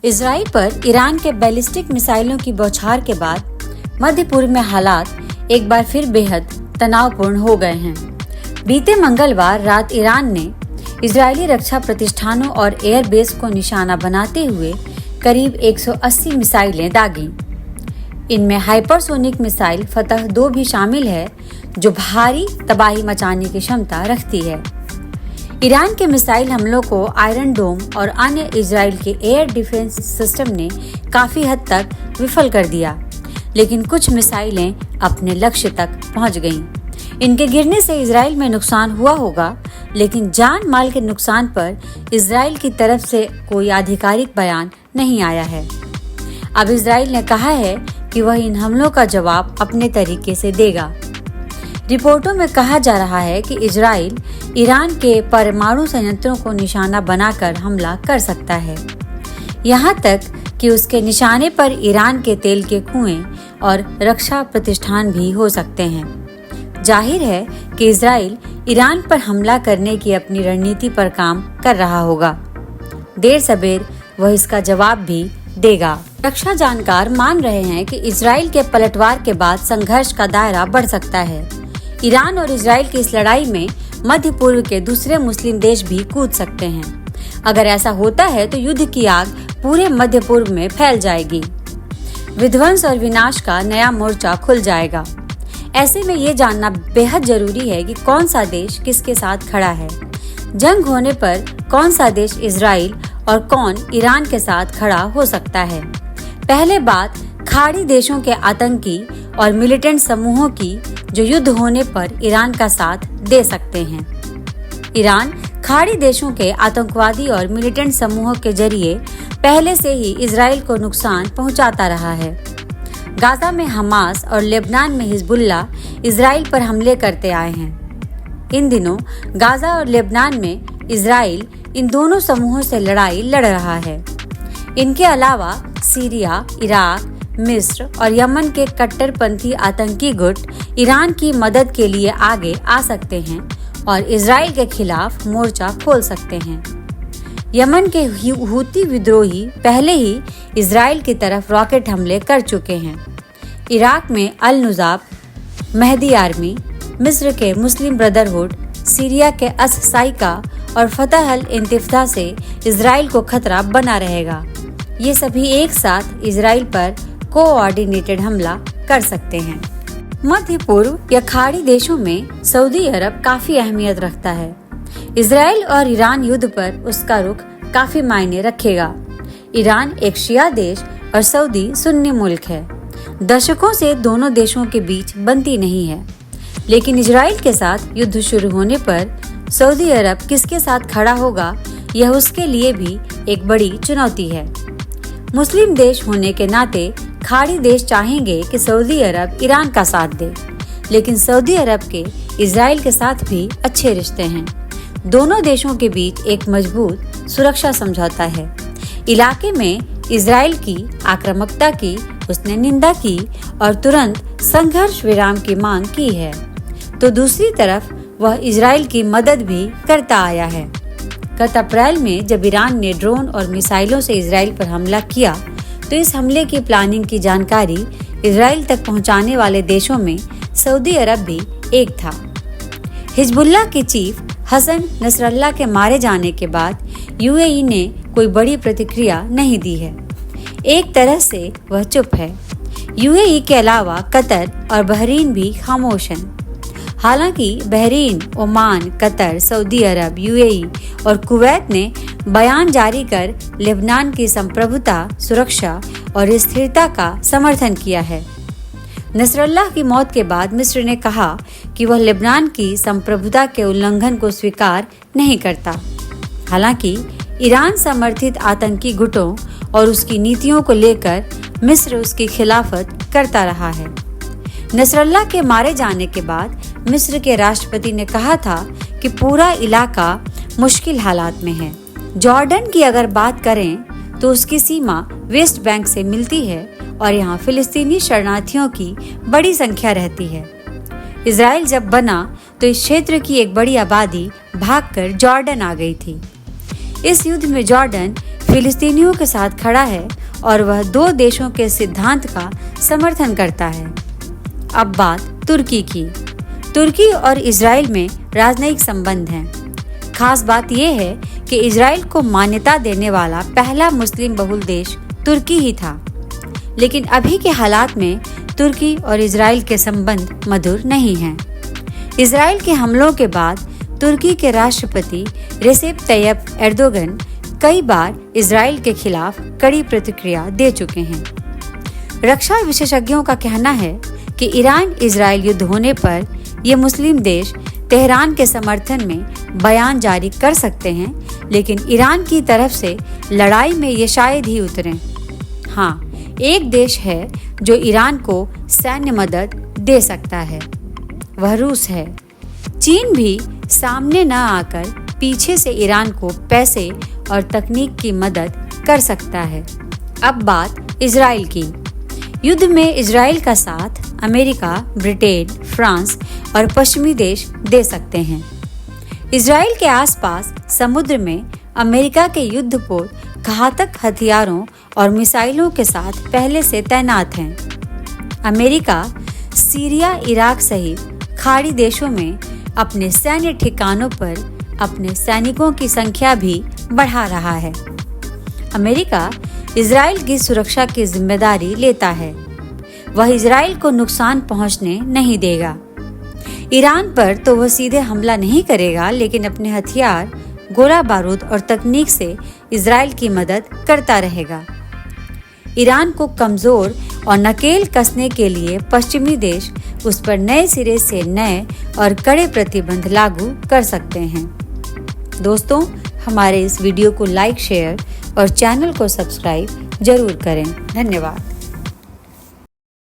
Israel पर Iran के ballistic मिसाइलों की बौछार के बाद मध्य पूर्व में हालात एक बार फिर बेहद तनावपूर्ण हो गए हैं। बीते मंगलवार रात ईरान ने इजरायली रक्षा प्रतिष्ठानों और एयरबेस को निशाना बनाते हुए करीब 180 मिसाइलें दागीं। इनमें हाइपरसोनिक मिसाइल फतह 2 भी शामिल है, जो भारी तबाही मचाने की क्षमता रखती है। ईरान के मिसाइल हमलों को आयरन डोम और अन्य इजराइल के एयर डिफेंस सिस्टम ने काफी हद तक विफल कर दिया, लेकिन कुछ मिसाइलें अपने लक्ष्य तक पहुंच गईं। इनके गिरने से इजराइल में नुकसान हुआ होगा, लेकिन जान माल के नुकसान पर इजराइल की तरफ से कोई आधिकारिक बयान नहीं आया है। अब इजराइल ने कहा है कि वह इन हमलों का जवाब अपने तरीके से देगा। रिपोर्टों में कहा जा रहा है कि इजराइल ईरान के परमाणु संयंत्रों को निशाना बनाकर हमला कर सकता है, यहाँ तक कि उसके निशाने पर ईरान के तेल के कुएं और रक्षा प्रतिष्ठान भी हो सकते हैं। जाहिर है कि इजराइल ईरान पर हमला करने की अपनी रणनीति पर काम कर रहा होगा। देर सबेर वह इसका जवाब भी देगा। रक्षा जानकार मान रहे हैं कि इजराइल के पलटवार के बाद संघर्ष का दायरा बढ़ सकता है। ईरान और इजराइल की इस लड़ाई में मध्य पूर्व के दूसरे मुस्लिम देश भी कूद सकते हैं। अगर ऐसा होता है तो युद्ध की आग पूरे मध्य पूर्व में फैल जाएगी। विध्वंस और विनाश का नया मोर्चा खुल जाएगा। ऐसे में ये जानना बेहद जरूरी है कि कौन सा देश किसके साथ खड़ा है। जंग होने पर कौन सा देश इजराइल और कौन ईरान के साथ खड़ा हो सकता है। पहले बात खाड़ी देशों के आतंकी और मिलिटेंट समूहों की, जो युद्ध होने पर ईरान का साथ दे सकते हैं। ईरान खाड़ी देशों के आतंकवादी और मिलिटेंट समूहों के जरिए पहले से ही इजराइल को नुकसान पहुंचाता रहा है। गाजा में हमास और लेबनान में हिजबुल्ला इजराइल पर हमले करते आए हैं। इन दिनों गाजा और लेबनान में इजराइल इन दोनों समूहों से लड़ाई लड़ रहा है। इनके अलावा सीरिया, इराक, मिस्र और यमन के कट्टरपंथी आतंकी गुट ईरान की मदद के लिए आगे आ सकते हैं और इजराइल के खिलाफ मोर्चा खोल सकते हैं। यमन के हूती विद्रोही पहले ही इजराइल की तरफ रॉकेट हमले कर चुके हैं। इराक में अल-नुज़ाब महदी आर्मी, मिस्र के मुस्लिम ब्रदरहुड, सीरिया के अस-साइका और फतह अल-इंतिफदा से इजराइल को खतरा बना रहेगा। ये सभी एक साथ इजराइल पर कोऑर्डिनेटेड हमला कर सकते हैं। मध्य पूर्व या खाड़ी देशों में सऊदी अरब काफी अहमियत रखता है। इजराइल और ईरान युद्ध पर उसका रुख काफी मायने रखेगा। ईरान एक शिया देश और सऊदी सुन्नी मुल्क है। दशकों से दोनों देशों के बीच बनती नहीं है, लेकिन इजराइल के साथ युद्ध शुरू होने पर सऊदी अरब किसके साथ खड़ा होगा, यह उसके लिए भी एक बड़ी चुनौती है। मुस्लिम देश होने के नाते खाड़ी देश चाहेंगे कि सऊदी अरब ईरान का साथ दे, लेकिन सऊदी अरब के इजराइल के साथ भी अच्छे रिश्ते हैं। दोनों देशों के बीच एक मजबूत सुरक्षा समझौता है। इलाके में इजराइल की आक्रामकता की उसने निंदा की और तुरंत संघर्ष विराम की मांग की है, तो दूसरी तरफ वह इजराइल की मदद भी करता आया है। गत अप्रैल में जब ईरान ने ड्रोन और मिसाइलों से इजराइल पर हमला किया, तो इस हमले की प्लानिंग की जानकारी इजराइल तक पहुंचाने वाले देशों में सऊदी अरब भी एक था। हिजबुल्लाह के चीफ हसन नसरल्लाह के मारे जाने के बाद यूएई ने कोई बड़ी प्रतिक्रिया नहीं दी है। एक तरह से वह चुप है। यूएई के अलावा कतर और बहरीन भी खामोश हैं। हालांकि बहरीन, ओमान, कतर, सऊदी अरब, यूएई और कुवैत ने बयान जारी कर लेबनान की संप्रभुता, सुरक्षा और स्थिरता का समर्थन किया है। नसरल्लाह की मौत के बाद मिस्र ने कहा कि वह लेबनान की संप्रभुता के उल्लंघन को स्वीकार नहीं करता। हालांकि ईरान समर्थित आतंकी गुटों और उसकी नीतियों को लेकर मिस्र उसकी खिलाफत करता रहा है। नसरल्लाह के मारे जाने के बाद मिस्र के राष्ट्रपति ने कहा था कि पूरा इलाका मुश्किल हालात में है। जॉर्डन की अगर बात करें तो उसकी सीमा वेस्ट बैंक से मिलती है और यहाँ फिलिस्तीनी शरणार्थियों की बड़ी संख्या रहती है। इजराइल जब बना तो इस क्षेत्र की एक बड़ी आबादी भागकर जॉर्डन आ गई थी। इस युद्ध में जॉर्डन फिलिस्तीनियों के साथ खड़ा है और वह दो देशों के सिद्धांत का समर्थन करता है। अब बात तुर्की की। तुर्की और इजराइल में राजनयिक संबंध हैं। खास बात यह है कि इजराइल को मान्यता देने वाला पहला मुस्लिम बहुल देश तुर्की ही था, लेकिन अभी के हालात में तुर्की और इजराइल के संबंध मधुर नहीं हैं। इजराइल के हमलों के बाद तुर्की के राष्ट्रपति रेसेप तैयप एर्दोगन कई बार इजराइल के खिलाफ कड़ी प्रतिक्रिया दे चुके हैं। रक्षा विशेषज्ञों का कहना है कि ईरान इजराइल युद्ध होने पर ये मुस्लिम देश तेहरान के समर्थन में बयान जारी कर सकते हैं, लेकिन ईरान की तरफ से लड़ाई में ये शायद ही उतरें। हाँ, एक देश है जो ईरान को सैन्य मदद दे सकता है, वह रूस है। चीन भी सामने न आकर पीछे से ईरान को पैसे और तकनीक की मदद कर सकता है। अब बात इजराइल की। युद्ध में इजराइल का साथ अमेरिका, ब्रिटेन, फ्रांस और पश्चिमी देश दे सकते हैं। इजराइल के आसपास समुद्र में अमेरिका के युद्धपोत घातक हथियारों और मिसाइलों के साथ पहले से तैनात हैं। अमेरिका सीरिया, इराक सहित खाड़ी देशों में अपने सैन्य ठिकानों पर अपने सैनिकों की संख्या भी बढ़ा रहा है। अमेरिका इजराइल की सुरक्षा की जिम्मेदारी लेता है। वह इजराइल को नुकसान पहुंचने नहीं देगा। ईरान पर तो वह सीधे हमला नहीं करेगा, लेकिन अपने हथियार, गोला बारूद और तकनीक से इजराइल की मदद करता रहेगा। ईरान को कमजोर और नकेल कसने के लिए पश्चिमी देश उस पर नए सिरे से नए और कड़े प्रतिबंध लागू कर सकते हैं। दोस्तों, हमारे इस वीडियो को लाइक, शेयर और चैनल को सब्सक्राइब जरूर करें। धन्यवाद।